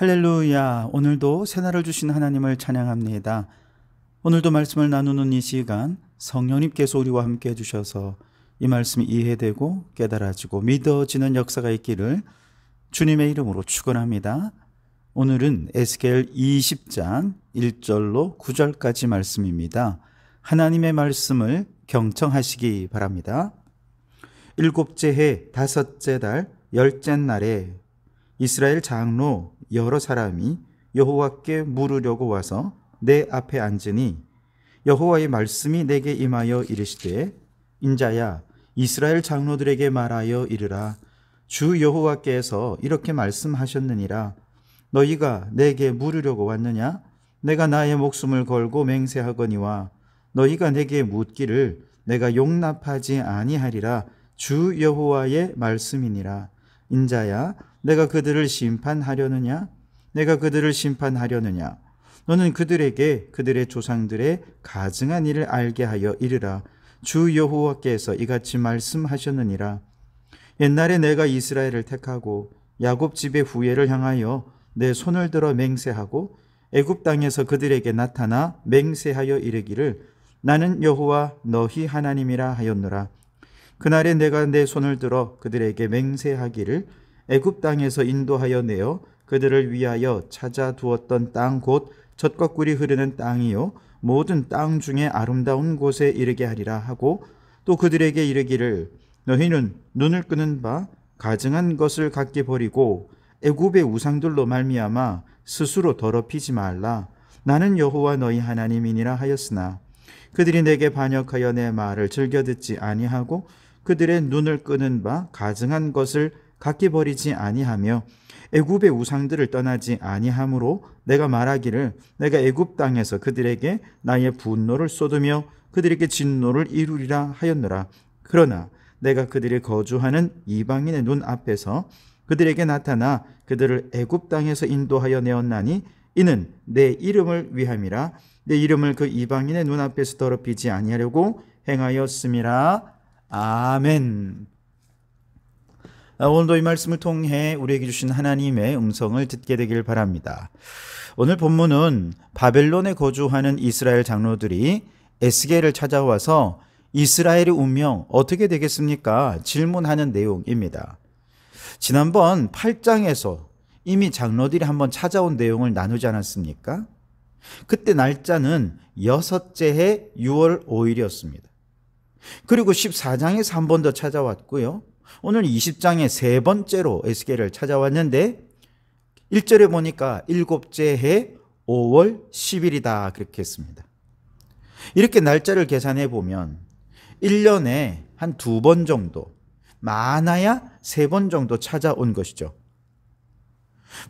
할렐루야. 오늘도 새날을 주신 하나님을 찬양합니다. 오늘도 말씀을 나누는 이 시간 성령님께서 우리와 함께 해주셔서 이 말씀이 이해되고 깨달아지고 믿어지는 역사가 있기를 주님의 이름으로 축원합니다. 오늘은 에스겔 20장 1절로 9절까지 말씀입니다. 하나님의 말씀을 경청하시기 바랍니다. 일곱째 해 다섯째 달 열째 날에 이스라엘 장로 여러 사람이 여호와께 물으려고 와서 내 앞에 앉으니 여호와의 말씀이 내게 임하여 이르시되 인자야 이스라엘 장로들에게 말하여 이르라. 주 여호와께서 이렇게 말씀하셨느니라. 너희가 내게 물으려고 왔느냐? 내가 나의 목숨을 걸고 맹세하거니와 너희가 내게 묻기를 내가 용납하지 아니하리라. 주 여호와의 말씀이니라. 인자야 내가 그들을 심판하려느냐? 내가 그들을 심판하려느냐? 너는 그들에게 그들의 조상들의 가증한 일을 알게 하여 이르라. 주 여호와께서 이같이 말씀하셨느니라. 옛날에 내가 이스라엘을 택하고 야곱 집의 후예를 향하여 내 손을 들어 맹세하고 애굽 땅에서 그들에게 나타나 맹세하여 이르기를 나는 여호와 너희 하나님이라 하였노라. 그날에 내가 내 손을 들어 그들에게 맹세하기를 애굽 땅에서 인도하여 내어 그들을 위하여 찾아 두었던 땅 곧 젖과 꿀이 흐르는 땅이요 모든 땅 중에 아름다운 곳에 이르게 하리라 하고 또 그들에게 이르기를 너희는 눈을 끄는 바 가증한 것을 갖게 버리고 애굽의 우상들로 말미암아 스스로 더럽히지 말라. 나는 여호와 너희 하나님이니라 하였으나 그들이 내게 반역하여 내 말을 즐겨 듣지 아니하고 그들의 눈을 끄는 바 가증한 것을 갖게 버리지 아니하며 애굽의 우상들을 떠나지 아니하므로 내가 말하기를 내가 애굽 땅에서 그들에게 나의 분노를 쏟으며 그들에게 진노를 이루리라 하였노라. 그러나 내가 그들이 거주하는 이방인의 눈 앞에서 그들에게 나타나 그들을 애굽 땅에서 인도하여 내었나니 이는 내 이름을 위함이라. 내 이름을 그 이방인의 눈 앞에서 더럽히지 아니하려고 행하였음이라. 아멘. 오늘도 이 말씀을 통해 우리에게 주신 하나님의 음성을 듣게 되길 바랍니다. 오늘 본문은 바벨론에 거주하는 이스라엘 장로들이 에스겔을 찾아와서 이스라엘의 운명 어떻게 되겠습니까? 질문하는 내용입니다. 지난번 8장에서 이미 장로들이 한번 찾아온 내용을 나누지 않았습니까? 그때 날짜는 여섯째 해 6월 5일이었습니다. 그리고 14장에서 한 번 더 찾아왔고요. 오늘 20장에 세 번째로 에스겔을 찾아왔는데 1절에 보니까 일곱째 해 5월 10일이다 그렇게 했습니다. 이렇게 날짜를 계산해 보면 1년에 한 2번 정도, 많아야 3번 정도 찾아온 것이죠.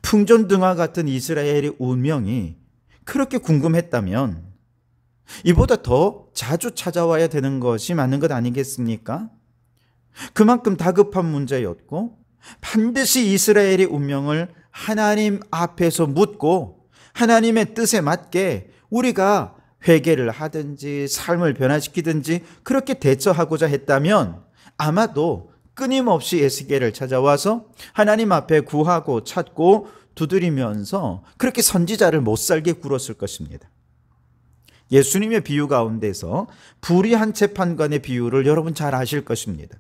풍전등화 같은 이스라엘의 운명이 그렇게 궁금했다면 이보다 더 자주 찾아와야 되는 것이 맞는 것 아니겠습니까? 그만큼 다급한 문제였고 반드시 이스라엘의 운명을 하나님 앞에서 묻고 하나님의 뜻에 맞게 우리가 회개를 하든지 삶을 변화시키든지 그렇게 대처하고자 했다면 아마도 끊임없이 에스겔을 찾아와서 하나님 앞에 구하고 찾고 두드리면서 그렇게 선지자를 못살게 굴었을 것입니다. 예수님의 비유 가운데서 불의한 재판관의 비유를 여러분 잘 아실 것입니다.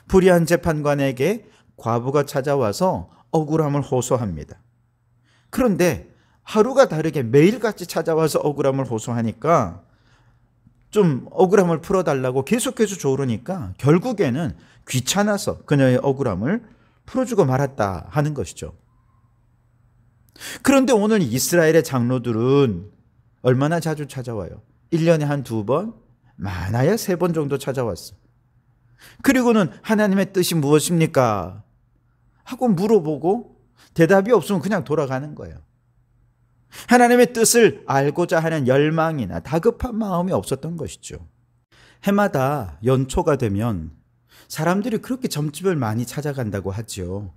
불의한 재판관에게 과부가 찾아와서 억울함을 호소합니다. 그런데 하루가 다르게 매일같이 찾아와서 억울함을 호소하니까 좀 억울함을 풀어달라고 계속해서 조르니까 결국에는 귀찮아서 그녀의 억울함을 풀어주고 말았다 하는 것이죠. 그런데 오늘 이스라엘의 장로들은 얼마나 자주 찾아와요? 1년에 한 2번, 많아야 3번 정도 찾아왔어. 그리고는 하나님의 뜻이 무엇입니까? 하고 물어보고 대답이 없으면 그냥 돌아가는 거예요. 하나님의 뜻을 알고자 하는 열망이나 다급한 마음이 없었던 것이죠. 해마다 연초가 되면 사람들이 그렇게 점집을 많이 찾아간다고 하죠.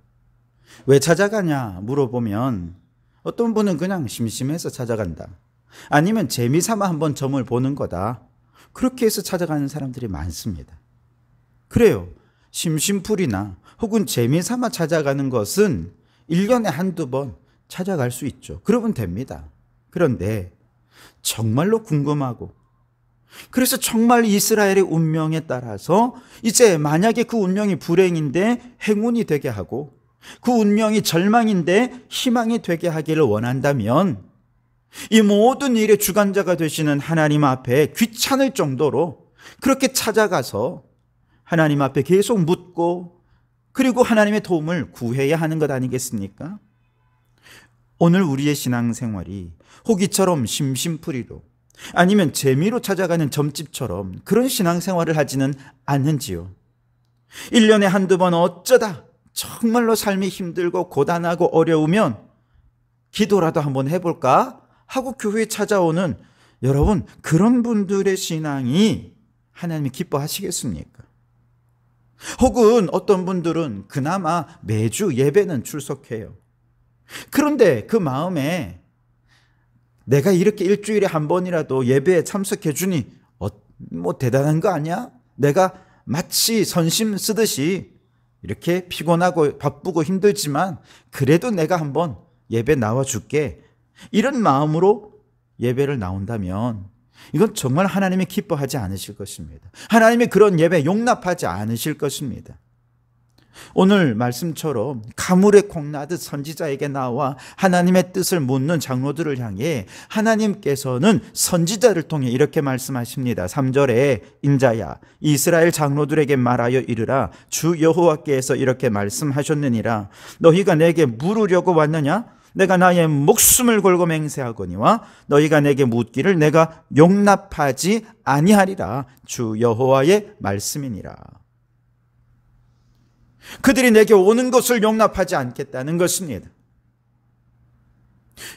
왜 찾아가냐 물어보면 어떤 분은 그냥 심심해서 찾아간다. 아니면 재미삼아 한번 점을 보는 거다. 그렇게 해서 찾아가는 사람들이 많습니다. 그래요. 심심풀이나 혹은 재미삼아 찾아가는 것은 1년에 한두 번 찾아갈 수 있죠. 그러면 됩니다. 그런데 정말로 궁금하고, 그래서 정말 이스라엘의 운명에 따라서 이제 만약에 그 운명이 불행인데 행운이 되게 하고, 그 운명이 절망인데 희망이 되게 하기를 원한다면 이 모든 일의 주관자가 되시는 하나님 앞에 귀찮을 정도로 그렇게 찾아가서 하나님 앞에 계속 묻고, 그리고 하나님의 도움을 구해야 하는 것 아니겠습니까? 오늘 우리의 신앙생활이 호기처럼 심심풀이로, 아니면 재미로 찾아가는 점집처럼 그런 신앙생활을 하지는 않는지요. 1년에 한두 번 어쩌다 정말로 삶이 힘들고 고단하고 어려우면 기도라도 한번 해볼까 하고 교회에 찾아오는 여러분, 그런 분들의 신앙이 하나님이 기뻐하시겠습니까? 혹은 어떤 분들은 그나마 매주 예배는 출석해요. 그런데 그 마음에 내가 이렇게 일주일에 한 번이라도 예배에 참석해 주니 뭐 대단한 거 아니야? 내가 마치 선심 쓰듯이 이렇게 피곤하고 바쁘고 힘들지만 그래도 내가 한번 예배 나와 줄게, 이런 마음으로 예배를 나온다면 이건 정말 하나님이 기뻐하지 않으실 것입니다. 하나님이 그런 예배 용납하지 않으실 것입니다. 오늘 말씀처럼 가물에 콩나듯 선지자에게 나와 하나님의 뜻을 묻는 장로들을 향해 하나님께서는 선지자를 통해 이렇게 말씀하십니다. 3절에 인자야 이스라엘 장로들에게 말하여 이르라. 주 여호와께서 이렇게 말씀하셨느니라. 너희가 내게 물으려고 왔느냐? 내가 나의 목숨을 걸고 맹세하거니와 너희가 내게 묻기를 내가 용납하지 아니하리라. 주 여호와의 말씀이니라. 그들이 내게 오는 것을 용납하지 않겠다는 것입니다.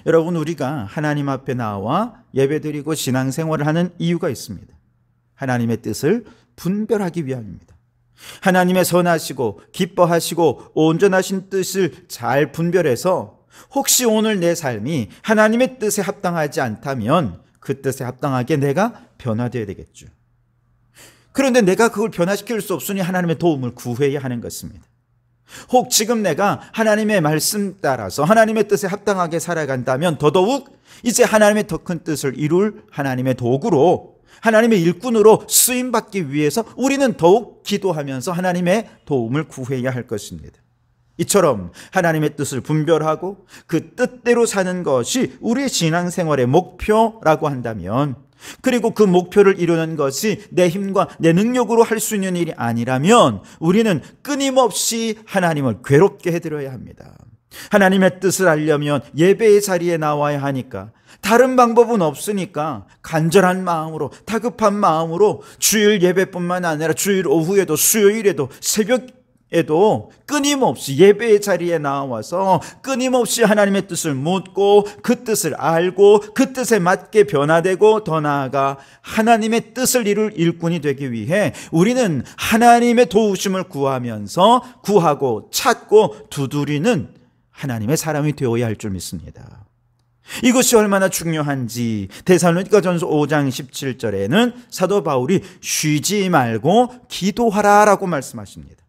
여러분, 우리가 하나님 앞에 나와 예배드리고 신앙생활을 하는 이유가 있습니다. 하나님의 뜻을 분별하기 위함입니다. 하나님의 선하시고 기뻐하시고 온전하신 뜻을 잘 분별해서 혹시 오늘 내 삶이 하나님의 뜻에 합당하지 않다면 그 뜻에 합당하게 내가 변화되어야 되겠죠. 그런데 내가 그걸 변화시킬 수 없으니 하나님의 도움을 구해야 하는 것입니다. 혹 지금 내가 하나님의 말씀 따라서 하나님의 뜻에 합당하게 살아간다면 더더욱 이제 하나님의 더 큰 뜻을 이룰 하나님의 도구로, 하나님의 일꾼으로 쓰임받기 위해서 우리는 더욱 기도하면서 하나님의 도움을 구해야 할 것입니다. 이처럼 하나님의 뜻을 분별하고 그 뜻대로 사는 것이 우리의 신앙생활의 목표라고 한다면, 그리고 그 목표를 이루는 것이 내 힘과 내 능력으로 할 수 있는 일이 아니라면 우리는 끊임없이 하나님을 괴롭게 해드려야 합니다. 하나님의 뜻을 알려면 예배의 자리에 나와야 하니까, 다른 방법은 없으니까 간절한 마음으로, 다급한 마음으로 주일 예배뿐만 아니라 주일 오후에도 수요일에도 새벽에도 끊임없이 예배의 자리에 나와서 끊임없이 하나님의 뜻을 묻고 그 뜻을 알고 그 뜻에 맞게 변화되고, 더 나아가 하나님의 뜻을 이룰 일꾼이 되기 위해 우리는 하나님의 도우심을 구하면서 구하고 찾고 두드리는 하나님의 사람이 되어야 할 줄 믿습니다. 이것이 얼마나 중요한지 데살로니가전서 5장 17절에는 사도 바울이 쉬지 말고 기도하라라고 말씀하십니다.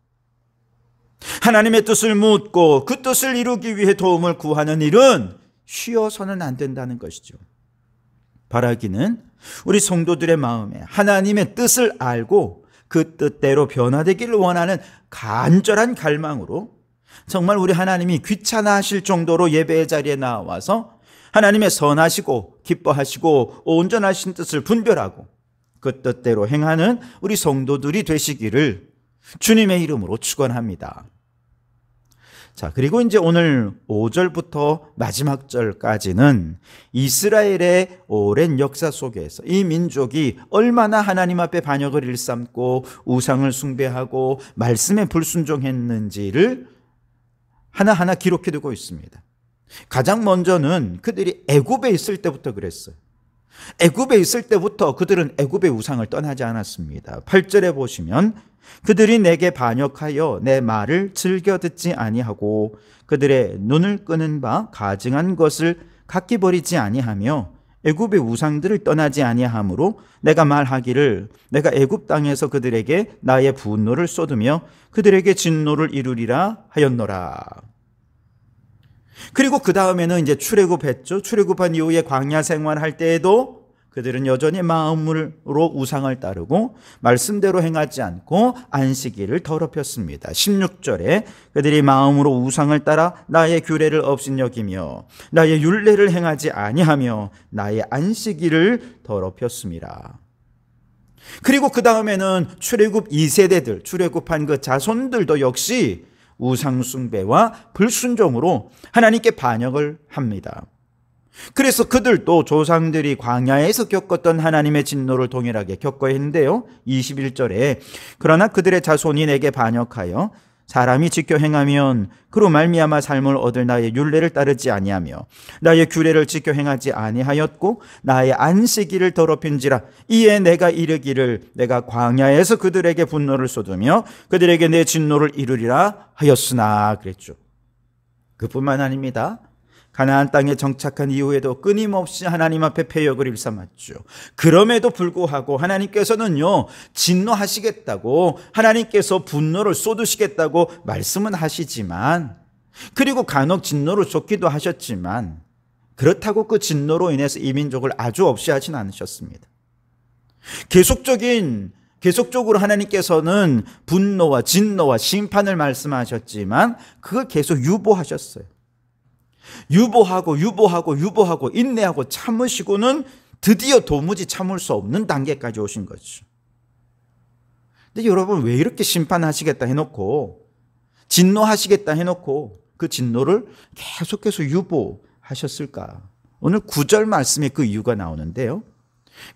하나님의 뜻을 묻고 그 뜻을 이루기 위해 도움을 구하는 일은 쉬어서는 안 된다는 것이죠. 바라기는 우리 성도들의 마음에 하나님의 뜻을 알고 그 뜻대로 변화되기를 원하는 간절한 갈망으로 정말 우리 하나님이 귀찮아하실 정도로 예배의 자리에 나와서 하나님의 선하시고 기뻐하시고 온전하신 뜻을 분별하고 그 뜻대로 행하는 우리 성도들이 되시기를 주님의 이름으로 축원합니다. 자, 그리고 이제 오늘 5절부터 마지막 절까지는 이스라엘의 오랜 역사 속에서 이 민족이 얼마나 하나님 앞에 반역을 일삼고 우상을 숭배하고 말씀에 불순종했는지를 하나하나 기록해두고 있습니다. 가장 먼저는 그들이 애굽에 있을 때부터 그랬어요. 애굽에 있을 때부터 그들은 애굽의 우상을 떠나지 않았습니다. 8절에 보시면 그들이 내게 반역하여 내 말을 즐겨 듣지 아니하고 그들의 눈을 끄는 바 가증한 것을 각기 버리지 아니하며 애굽의 우상들을 떠나지 아니하므로 내가 말하기를 내가 애굽 땅에서 그들에게 나의 분노를 쏟으며 그들에게 진노를 이루리라 하였노라. 그리고 그 다음에는 이제 출애굽했죠. 출애굽한 이후에 광야 생활할 때에도 그들은 여전히 마음으로 우상을 따르고 말씀대로 행하지 않고 안식일을 더럽혔습니다. 16절에 그들이 마음으로 우상을 따라 나의 규례를 업신여기며 나의 율례를 행하지 아니하며 나의 안식일을 더럽혔습니다. 그리고 그 다음에는 출애굽 2세대들, 출애굽한 그 자손들도 역시 우상 숭배와 불순종으로 하나님께 반역을 합니다. 그래서 그들도 조상들이 광야에서 겪었던 하나님의 진노를 동일하게 겪어야 했는데요. 21절에 그러나 그들의 자손이 내게 반역하여 사람이 지켜 행하면 그로 말미암아 삶을 얻을 나의 율례를 따르지 아니하며 나의 규례를 지켜 행하지 아니하였고 나의 안식일을 더럽힌지라. 이에 내가 이르기를 내가 광야에서 그들에게 분노를 쏟으며 그들에게 내 진노를 이루리라 하였으나 그랬죠. 그뿐만 아닙니다. 가나안 땅에 정착한 이후에도 끊임없이 하나님 앞에 패역을 일삼았죠. 그럼에도 불구하고 하나님께서는요, 진노하시겠다고, 하나님께서 분노를 쏟으시겠다고 말씀은 하시지만, 그리고 간혹 진노를 쏟기도 하셨지만, 그렇다고 그 진노로 인해서 이 민족을 아주 없이 하진 않으셨습니다. 계속적으로 하나님께서는 분노와 진노와 심판을 말씀하셨지만 그걸 계속 유보하셨어요. 유보하고 인내하고 참으시고는 드디어 도무지 참을 수 없는 단계까지 오신 거죠. 근데 여러분, 왜 이렇게 심판하시겠다 해놓고 진노하시겠다 해놓고 그 진노를 계속해서 유보하셨을까? 오늘 9절 말씀에 그 이유가 나오는데요.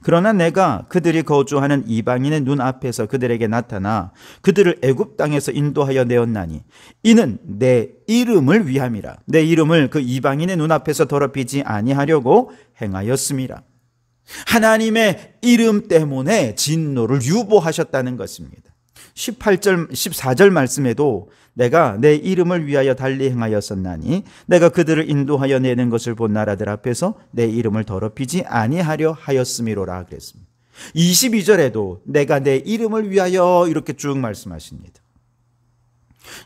그러나 내가 그들이 거주하는 이방인의 눈앞에서 그들에게 나타나 그들을 애굽 땅에서 인도하여 내었나니 이는 내 이름을 위함이라. 내 이름을 그 이방인의 눈앞에서 더럽히지 아니하려고 행하였음이라. 하나님의 이름 때문에 진노를 유보하셨다는 것입니다. 14절 말씀에도 내가 내 이름을 위하여 달리 행하였었나니 내가 그들을 인도하여 내는 것을 본 나라들 앞에서 내 이름을 더럽히지 아니하려 하였음이로라 그랬습니다. 22절에도 내가 내 이름을 위하여 이렇게 쭉 말씀하십니다.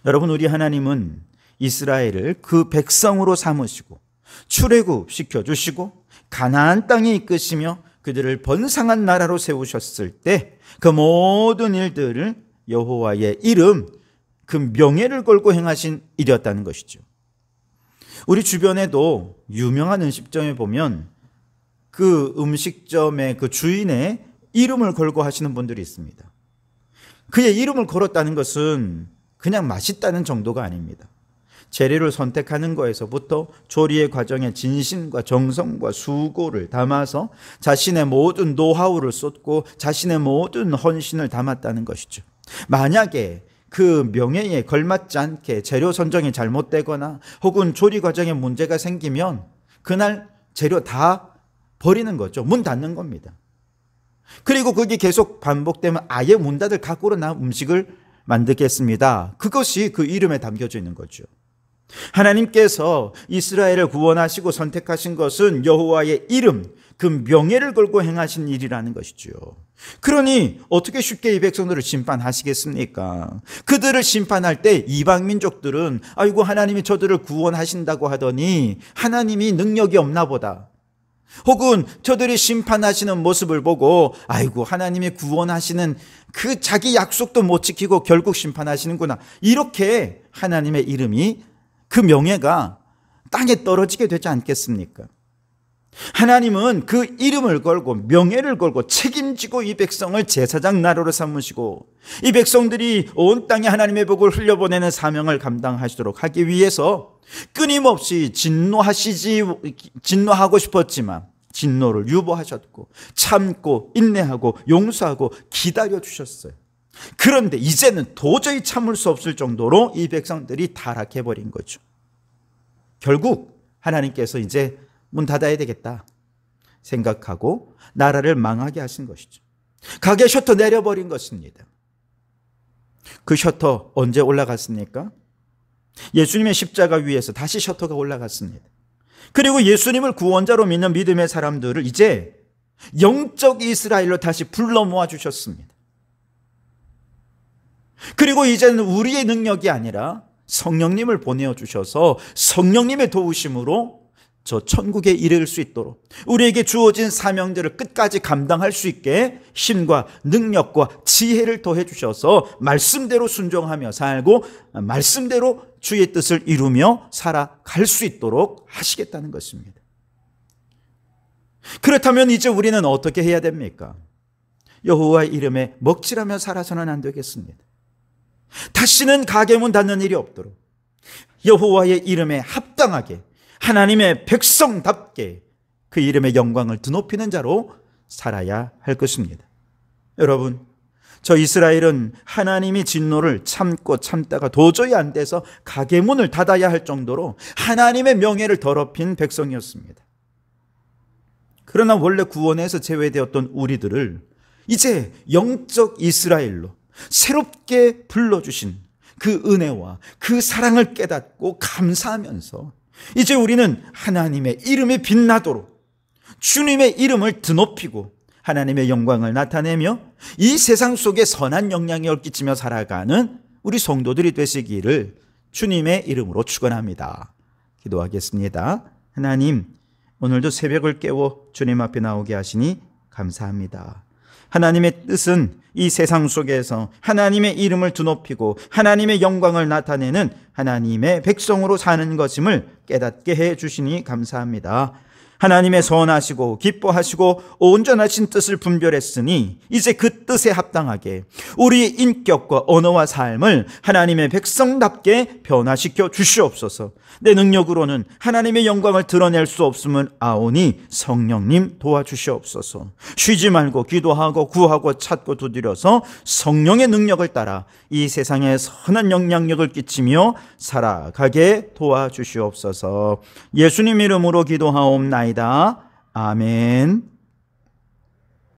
여러분, 우리 하나님은 이스라엘을 그 백성으로 삼으시고 출애굽 시켜주시고 가나안 땅에 이끄시며 그들을 번성한 나라로 세우셨을 때 그 모든 일들을 여호와의 이름, 그 명예를 걸고 행하신 일이었다는 것이죠. 우리 주변에도 유명한 음식점에 보면 그 음식점의 그 주인의 이름을 걸고 하시는 분들이 있습니다. 그의 이름을 걸었다는 것은 그냥 맛있다는 정도가 아닙니다. 재료를 선택하는 거에서부터 조리의 과정에 진심과 정성과 수고를 담아서 자신의 모든 노하우를 쏟고 자신의 모든 헌신을 담았다는 것이죠. 만약에 그 명예에 걸맞지 않게 재료 선정이 잘못되거나 혹은 조리 과정에 문제가 생기면 그날 재료 다 버리는 거죠. 문 닫는 겁니다. 그리고 그게 계속 반복되면 아예 문 닫을 각오로 나 음식을 만들겠습니다. 그것이 그 이름에 담겨져 있는 거죠. 하나님께서 이스라엘을 구원하시고 선택하신 것은 여호와의 이름, 그 명예를 걸고 행하신 일이라는 것이죠. 그러니 어떻게 쉽게 이 백성들을 심판하시겠습니까? 그들을 심판할 때 이방 민족들은 아이고 하나님이 저들을 구원하신다고 하더니 하나님이 능력이 없나 보다. 혹은 저들이 심판하시는 모습을 보고 아이고 하나님이 구원하시는 그 자기 약속도 못 지키고 결국 심판하시는구나. 이렇게 하나님의 이름이 그 명예가 땅에 떨어지게 되지 않겠습니까? 하나님은 그 이름을 걸고 명예를 걸고 책임지고 이 백성을 제사장 나라로 삼으시고 이 백성들이 온 땅에 하나님의 복을 흘려보내는 사명을 감당하시도록 하기 위해서 끊임없이 진노하고 싶었지만 진노를 유보하셨고 참고 인내하고 용서하고 기다려주셨어요. 그런데 이제는 도저히 참을 수 없을 정도로 이 백성들이 타락해버린 거죠. 결국 하나님께서 이제 문 닫아야 되겠다 생각하고 나라를 망하게 하신 것이죠. 가게 셔터 내려버린 것입니다. 그 셔터 언제 올라갔습니까? 예수님의 십자가 위에서 다시 셔터가 올라갔습니다. 그리고 예수님을 구원자로 믿는 믿음의 사람들을 이제 영적 이스라엘로 다시 불러 모아 주셨습니다. 그리고 이제는 우리의 능력이 아니라 성령님을 보내어 주셔서 성령님의 도우심으로 저 천국에 이를 수 있도록 우리에게 주어진 사명들을 끝까지 감당할 수 있게 힘과 능력과 지혜를 더해 주셔서 말씀대로 순종하며 살고 말씀대로 주의 뜻을 이루며 살아갈 수 있도록 하시겠다는 것입니다. 그렇다면 이제 우리는 어떻게 해야 됩니까? 여호와의 이름에 먹칠하며 살아서는 안 되겠습니다. 다시는 가게문 닫는 일이 없도록 여호와의 이름에 합당하게 하나님의 백성답게 그 이름의 영광을 드높이는 자로 살아야 할 것입니다. 여러분, 저 이스라엘은 하나님이 진노를 참고 참다가 도저히 안 돼서 가게문을 닫아야 할 정도로 하나님의 명예를 더럽힌 백성이었습니다. 그러나 원래 구원에서 제외되었던 우리들을 이제 영적 이스라엘로 새롭게 불러주신 그 은혜와 그 사랑을 깨닫고 감사하면서 이제 우리는 하나님의 이름이 빛나도록 주님의 이름을 드높이고 하나님의 영광을 나타내며 이 세상 속에 선한 영향력을 끼치며 살아가는 우리 성도들이 되시기를 주님의 이름으로 축원합니다. 기도하겠습니다. 하나님, 오늘도 새벽을 깨워 주님 앞에 나오게 하시니 감사합니다. 하나님의 뜻은 이 세상 속에서 하나님의 이름을 드높이고 하나님의 영광을 나타내는 하나님의 백성으로 사는 것임을 깨닫게 해 주시니 감사합니다. 하나님의 선하시고 기뻐하시고 온전하신 뜻을 분별했으니 이제 그 뜻에 합당하게 우리의 인격과 언어와 삶을 하나님의 백성답게 변화시켜 주시옵소서. 내 능력으로는 하나님의 영광을 드러낼 수 없음을 아오니 성령님 도와주시옵소서. 쉬지 말고 기도하고 구하고 찾고 두드려서 성령의 능력을 따라 이 세상에 선한 영향력을 끼치며 살아가게 도와주시옵소서. 예수님 이름으로 기도하옵나이다. 아멘.